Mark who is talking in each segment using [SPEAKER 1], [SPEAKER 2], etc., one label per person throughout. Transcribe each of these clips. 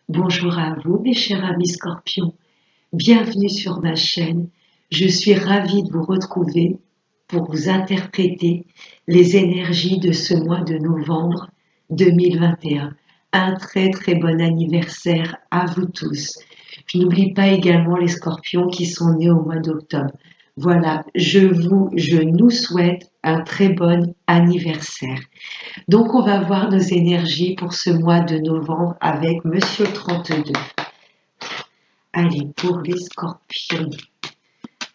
[SPEAKER 1] Bonjour à vous, mes chers amis scorpions. Bienvenue sur ma chaîne. Je suis ravie de vous retrouver pour vous interpréter les énergies de ce mois de novembre 2021. Un très très bon anniversaire à vous tous. Je n'oublie pas également les scorpions qui sont nés au mois d'octobre. Voilà, je nous souhaite un très bon anniversaire. Donc, on va voir nos énergies pour ce mois de novembre avec Monsieur 32. Allez, pour les scorpions,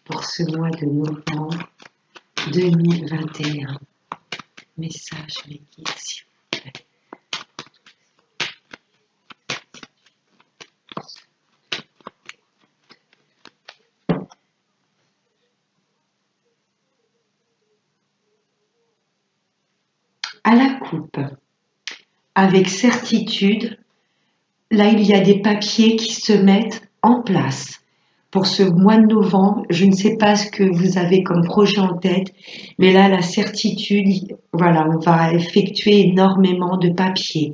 [SPEAKER 1] pour ce mois de novembre 2021. Message, mes guides, s'il vous plaît. À la coupe, avec certitude, là il y a des papiers qui se mettent en place. Pour ce mois de novembre, je ne sais pas ce que vous avez comme projet en tête, mais là la certitude, voilà, on va effectuer énormément de papiers.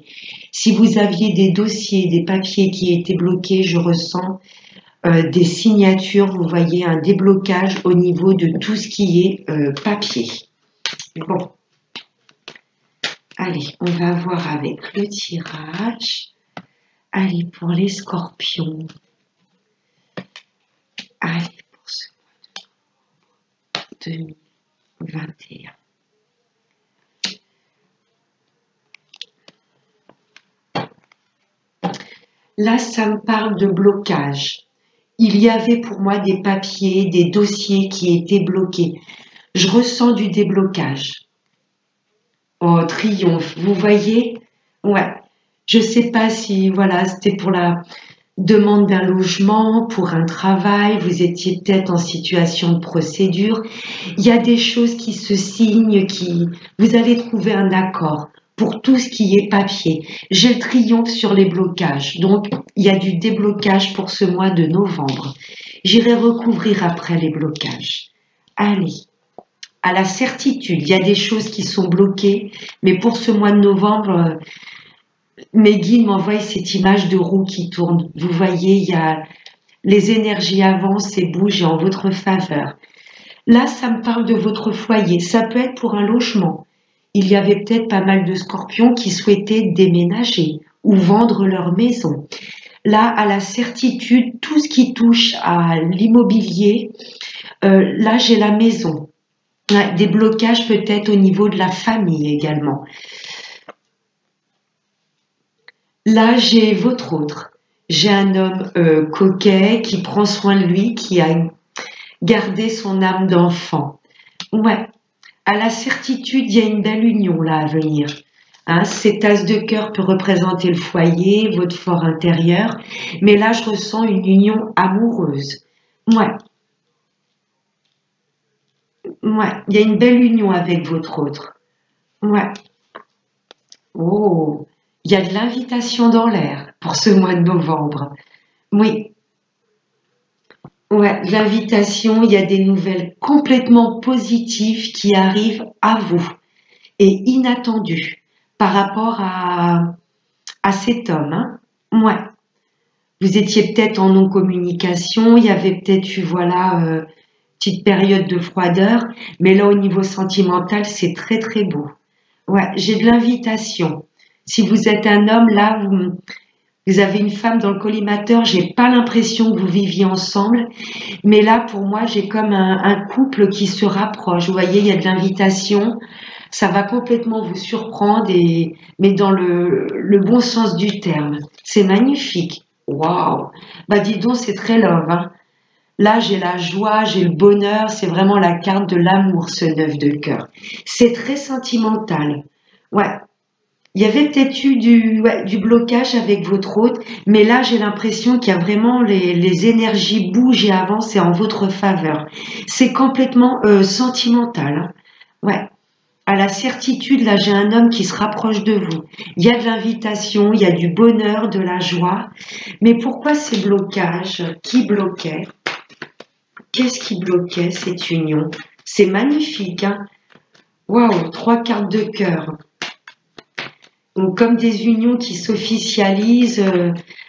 [SPEAKER 1] Si vous aviez des dossiers, des papiers qui étaient bloqués, je ressens des signatures, vous voyez un déblocage au niveau de tout ce qui est papier. Bon. Allez, on va voir avec le tirage. Allez, pour les scorpions. Allez, pour ce mois de 2021. Là, ça me parle de blocage. Il y avait pour moi des papiers, des dossiers qui étaient bloqués. Je ressens du déblocage. Oh, triomphe, vous voyez? Ouais. Je sais pas si, voilà, c'était pour la demande d'un logement, pour un travail, vous étiez peut-être en situation de procédure. Il y a des choses qui se signent, vous allez trouver un accord pour tout ce qui est papier. J'ai le triomphe sur les blocages, donc il y a du déblocage pour ce mois de novembre. J'irai recouvrir après les blocages. Allez. À la certitude, il y a des choses qui sont bloquées, mais pour ce mois de novembre, mes guides m'envoient cette image de roue qui tourne. Vous voyez, il y a les énergies avancent et bougent en votre faveur. Là, ça me parle de votre foyer. Ça peut être pour un logement. Il y avait peut-être pas mal de scorpions qui souhaitaient déménager ou vendre leur maison. Là, à la certitude, tout ce qui touche à l'immobilier, là, j'ai la maison. Des blocages peut-être au niveau de la famille également. Là, j'ai votre autre. J'ai un homme coquet qui prend soin de lui, qui a gardé son âme d'enfant. Ouais, à la certitude, il y a une belle union là à venir. Hein, cet as de cœur peut représenter le foyer, votre fort intérieur, mais là, je ressens une union amoureuse. Ouais. Ouais, il y a une belle union avec votre autre. Ouais. Oh, il y a de l'invitation dans l'air pour ce mois de novembre. Oui, ouais, l'invitation, il y a des nouvelles complètement positives qui arrivent à vous et inattendues par rapport à cet homme. Hein. Ouais, vous étiez peut-être en non-communication, il y avait peut-être eu, voilà, petite période de froideur, mais là, au niveau sentimental, c'est très très beau. Ouais, j'ai de l'invitation. Si vous êtes un homme, là, vous avez une femme dans le collimateur, j'ai pas l'impression que vous viviez ensemble, mais là, pour moi, j'ai comme un couple qui se rapproche. Vous voyez, il y a de l'invitation, ça va complètement vous surprendre, mais dans le bon sens du terme. C'est magnifique. Waouh! Bah, dis donc, c'est très love, hein. Là, j'ai la joie, j'ai le bonheur, c'est vraiment la carte de l'amour, ce 9 de cœur. C'est très sentimental. Ouais, il y avait peut-être eu du blocage avec votre hôte, mais là j'ai l'impression qu'il y a vraiment les énergies bougent et avancent et en votre faveur. C'est complètement sentimental. Hein. Ouais. À la certitude, là j'ai un homme qui se rapproche de vous. Il y a de l'invitation, il y a du bonheur, de la joie. Mais pourquoi ces blocages? Qui bloquait? Qu'est-ce qui bloquait cette union? C'est magnifique. Hein. Waouh, 3 cartes de cœur. Donc, comme des unions qui s'officialisent.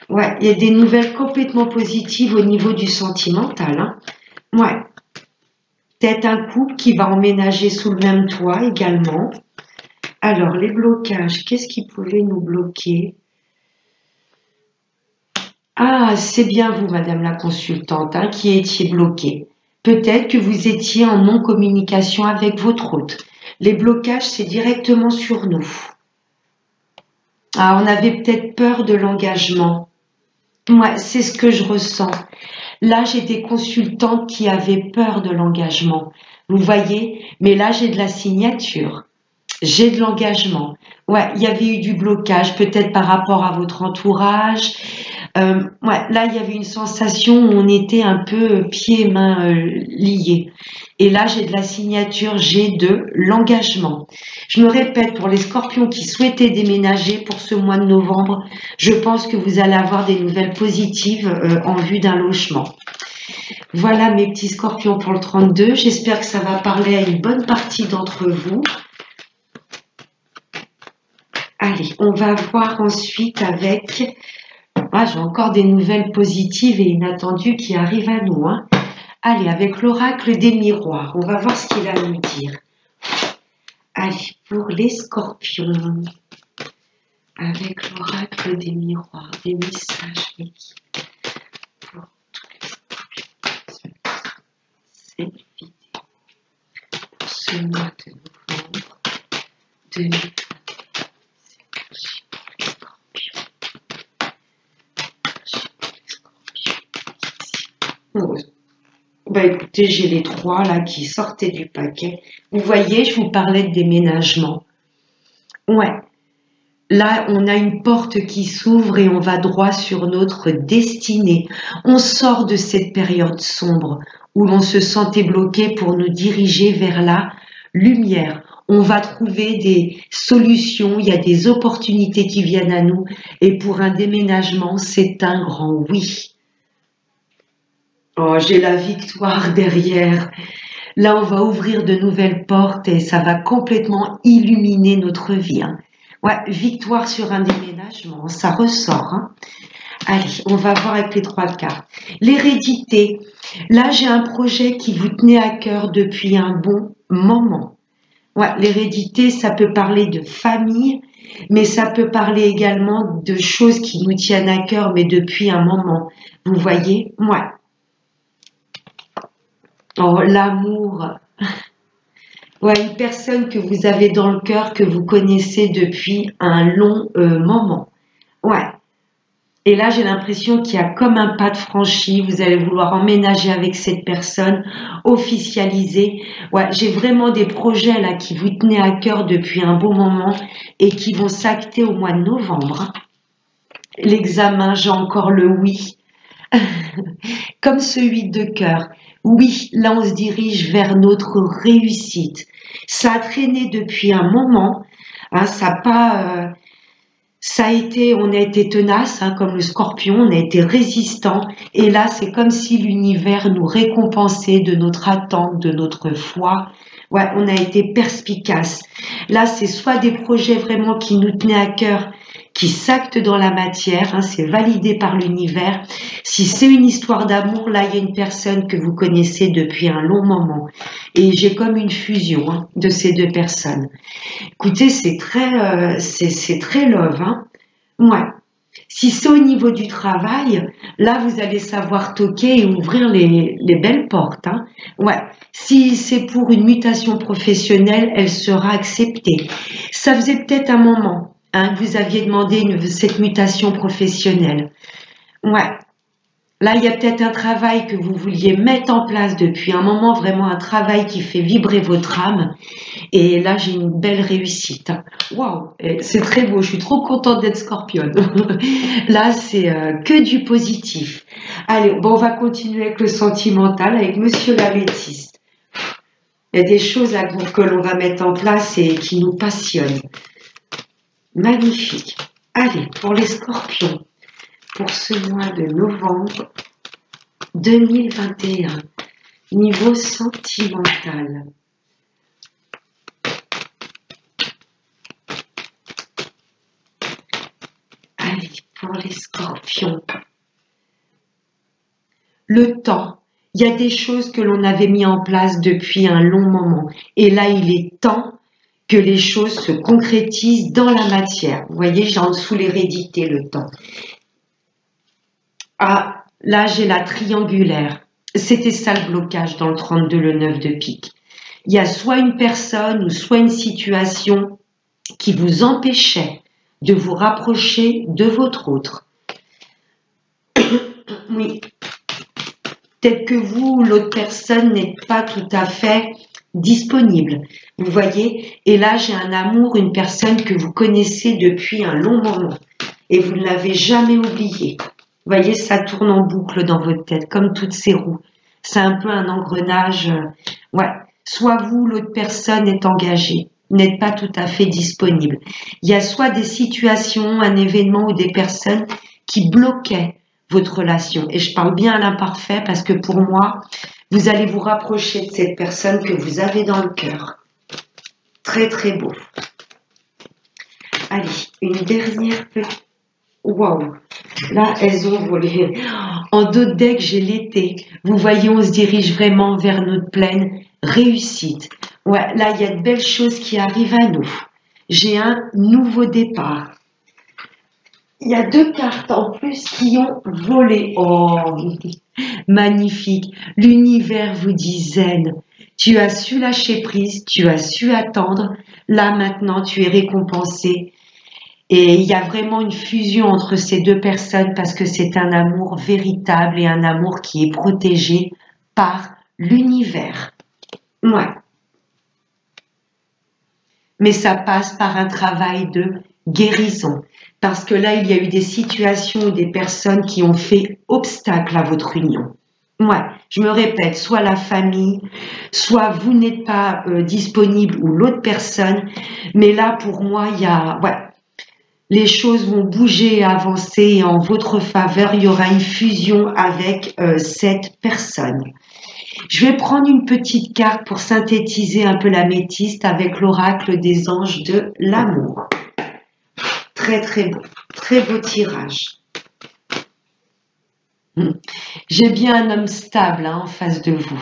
[SPEAKER 1] Ouais, il y a des nouvelles complètement positives au niveau du sentimental. Hein. Ouais, peut-être un couple qui va emménager sous le même toit également. Alors, les blocages, qu'est-ce qui pouvait nous bloquer? Ah, c'est bien vous, Madame la consultante, hein, qui étiez bloquée. Peut-être que vous étiez en non-communication avec votre hôte. Les blocages, c'est directement sur nous. Ah, on avait peut-être peur de l'engagement. Ouais, c'est ce que je ressens. Là, j'ai des consultantes qui avaient peur de l'engagement. Vous voyez, mais là, j'ai de la signature. J'ai de l'engagement. Ouais, il y avait eu du blocage, peut-être par rapport à votre entourage. Ouais, là, il y avait une sensation où on était un peu pieds et mains liés. Et là, j'ai de la signature, j'ai de l'engagement. Je me répète, pour les scorpions qui souhaitaient déménager pour ce mois de novembre, je pense que vous allez avoir des nouvelles positives en vue d'un logement. Voilà mes petits scorpions pour le 32. J'espère que ça va parler à une bonne partie d'entre vous. Allez, on va voir ensuite avec... Ah, j'ai encore des nouvelles positives et inattendues qui arrivent à nous. Hein. Allez, avec l'oracle des miroirs, on va voir ce qu'il a à nous dire. Allez, pour les scorpions, avec l'oracle des miroirs, des messages équipés pour tous les scorpions. Cette vidéo pour ce mois de novembre 2020. Bah écoutez, j'ai les trois là qui sortaient du paquet. Vous voyez, je vous parlais de déménagement. Ouais, là on a une porte qui s'ouvre et on va droit sur notre destinée. On sort de cette période sombre où l'on se sentait bloqué pour nous diriger vers la lumière. On va trouver des solutions, il y a des opportunités qui viennent à nous et pour un déménagement, c'est un grand oui. Oh, j'ai la victoire derrière. Là, on va ouvrir de nouvelles portes et ça va complètement illuminer notre vie. Hein. Ouais, victoire sur un déménagement, ça ressort. Hein. Allez, on va voir avec les trois cartes. L'hérédité. Là, j'ai un projet qui vous tenait à cœur depuis un bon moment. Ouais, l'hérédité, ça peut parler de famille, mais ça peut parler également de choses qui nous tiennent à cœur, mais depuis un moment. Vous voyez? Ouais. Oh, l'amour. Ouais, une personne que vous avez dans le cœur, que vous connaissez depuis un long moment. Ouais. Et là, j'ai l'impression qu'il y a comme un pas de franchi. Vous allez vouloir emménager avec cette personne, officialiser. Ouais, j'ai vraiment des projets là qui vous tenaient à cœur depuis un bon moment et qui vont s'acter au mois de novembre. L'examen, j'ai encore le oui. Comme ce 8 de cœur. Oui, là on se dirige vers notre réussite. Ça a traîné depuis un moment, hein, on a été tenace, hein, comme le scorpion, on a été résistant, et là c'est comme si l'univers nous récompensait de notre attente, de notre foi. Ouais, on a été perspicace. Là, c'est soit des projets vraiment qui nous tenaient à cœur, qui s'actent dans la matière, hein, c'est validé par l'univers. Si c'est une histoire d'amour, là, il y a une personne que vous connaissez depuis un long moment. Et j'ai comme une fusion hein, de ces deux personnes. Écoutez, c'est très love. Hein. Ouais. Si c'est au niveau du travail, là, vous allez savoir toquer et ouvrir les belles portes. Hein. Ouais. Si c'est pour une mutation professionnelle, elle sera acceptée. Ça faisait peut-être un moment hein, que vous aviez demandé cette mutation professionnelle. Ouais. Là, il y a peut-être un travail que vous vouliez mettre en place depuis un moment, vraiment un travail qui fait vibrer votre âme. Et là, j'ai une belle réussite. Waouh, c'est très beau. Je suis trop contente d'être scorpionne. Là, c'est que du positif. Allez, bon, on va continuer avec le sentimental, avec Monsieur l'améthyste. Il y a des choses là que l'on va mettre en place et qui nous passionnent. Magnifique. Allez, pour les scorpions, pour ce mois de novembre 2021, niveau sentimental. pour les scorpions. Le temps. Il y a des choses que l'on avait mis en place depuis un long moment. Et là, il est temps que les choses se concrétisent dans la matière. Vous voyez, j'ai en dessous l'hérédité, le temps. Ah, là, j'ai la triangulaire. C'était ça le blocage dans le 32, le 9 de pique. Il y a soit une personne ou soit une situation qui vous empêchait de vous rapprocher de votre autre. Oui. Peut-être que vous ou l'autre personne n'êtes pas tout à fait disponible. Vous voyez? Et là, j'ai un amour, une personne que vous connaissez depuis un long moment et vous ne l'avez jamais oublié. Vous voyez, ça tourne en boucle dans votre tête, comme toutes ces roues. C'est un peu un engrenage. Ouais. Soit vous, l'autre personne est engagée, n'êtes pas tout à fait disponible. Il y a soit des situations, un événement ou des personnes qui bloquaient votre relation. Et je parle bien à l'imparfait parce que pour moi, vous allez vous rapprocher de cette personne que vous avez dans le cœur. Très, très beau. Allez, une dernière petite... Waouh! Là, elles ont volé. En d'autres decks, j'ai l'été. Vous voyez, on se dirige vraiment vers notre pleine réussite. Ouais, là, il y a de belles choses qui arrivent à nous. J'ai un nouveau départ. Il y a 2 cartes en plus qui ont volé. Oh, magnifique. L'univers vous dit zen. Tu as su lâcher prise, tu as su attendre. Là, maintenant, tu es récompensé. Et il y a vraiment une fusion entre ces 2 personnes parce que c'est un amour véritable et un amour qui est protégé par l'univers. Ouais. Mais ça passe par un travail de guérison. Parce que là, il y a eu des situations ou des personnes qui ont fait obstacle à votre union. Ouais, je me répète, soit la famille, soit vous n'êtes pas disponible ou l'autre personne. Mais là, pour moi, il y a... Ouais, les choses vont bouger et avancer et en votre faveur, il y aura une fusion avec cette personne. Je vais prendre une petite carte pour synthétiser un peu l'améthyste avec l'oracle des anges de l'amour. Très très beau tirage. J'ai bien un homme stable en face de vous.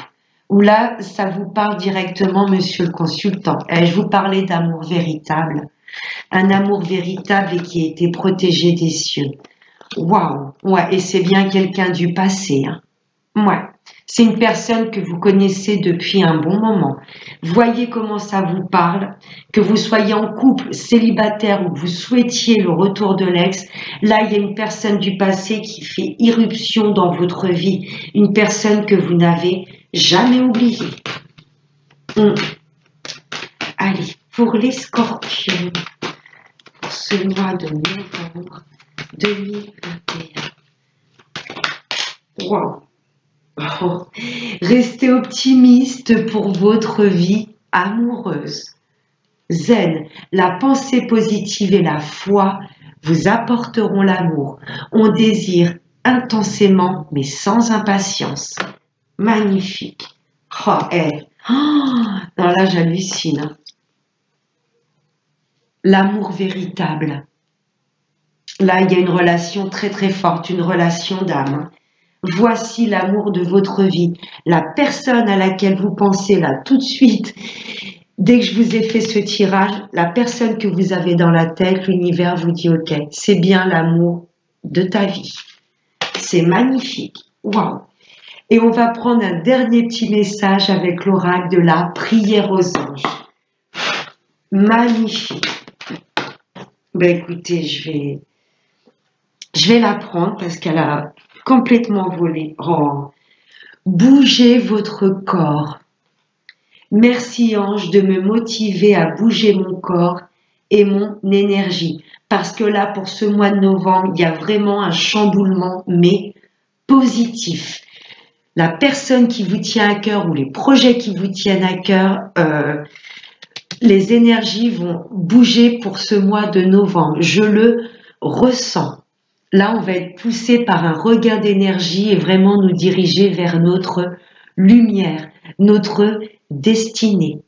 [SPEAKER 1] Ou là, ça vous parle directement, monsieur le consultant. Je vous parlais d'amour véritable. Un amour véritable et qui a été protégé des cieux. Waouh! Ouais, et c'est bien quelqu'un du passé. Ouais. C'est une personne que vous connaissez depuis un bon moment. Voyez comment ça vous parle, que vous soyez en couple, célibataire ou que vous souhaitiez le retour de l'ex. Là, il y a une personne du passé qui fait irruption dans votre vie. Une personne que vous n'avez jamais oubliée. Allez, pour les scorpions, pour ce mois de novembre 2021. Waouh! Oh, restez optimiste pour votre vie amoureuse. Zen, la pensée positive et la foi vous apporteront l'amour. On désire intensément mais sans impatience. Magnifique. Oh, non, là j'hallucine. L'amour véritable. Là, il y a une relation très très forte, une relation d'âme. Voici l'amour de votre vie. La personne à laquelle vous pensez là tout de suite, dès que je vous ai fait ce tirage, la personne que vous avez dans la tête, l'univers vous dit ok, c'est bien l'amour de ta vie. C'est magnifique. Waouh! Et on va prendre un dernier petit message avec l'oracle de la prière aux anges. Magnifique. Ben écoutez, je vais la prendre parce qu'elle a complètement volé. Oh. Bougez votre corps. Merci ange de me motiver à bouger mon corps et mon énergie. Parce que là, pour ce mois de novembre, il y a vraiment un chamboulement, mais positif. La personne qui vous tient à cœur ou les projets qui vous tiennent à cœur, les énergies vont bouger pour ce mois de novembre. Je le ressens. Là, on va être poussé par un regain d'énergie et vraiment nous diriger vers notre lumière, notre destinée.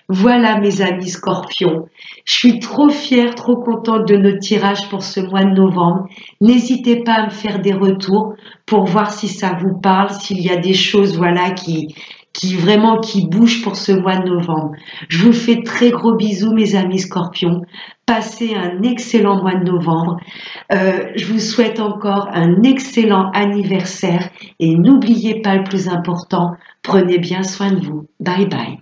[SPEAKER 1] Voilà mes amis scorpions, je suis trop fière, trop contente de notre tirage pour ce mois de novembre. N'hésitez pas à me faire des retours pour voir si ça vous parle, s'il y a des choses voilà qui vraiment qui bougent pour ce mois de novembre. Je vous fais très gros bisous mes amis scorpions. Passez un excellent mois de novembre. Je vous souhaite encore un excellent anniversaire et n'oubliez pas le plus important, prenez bien soin de vous. Bye bye.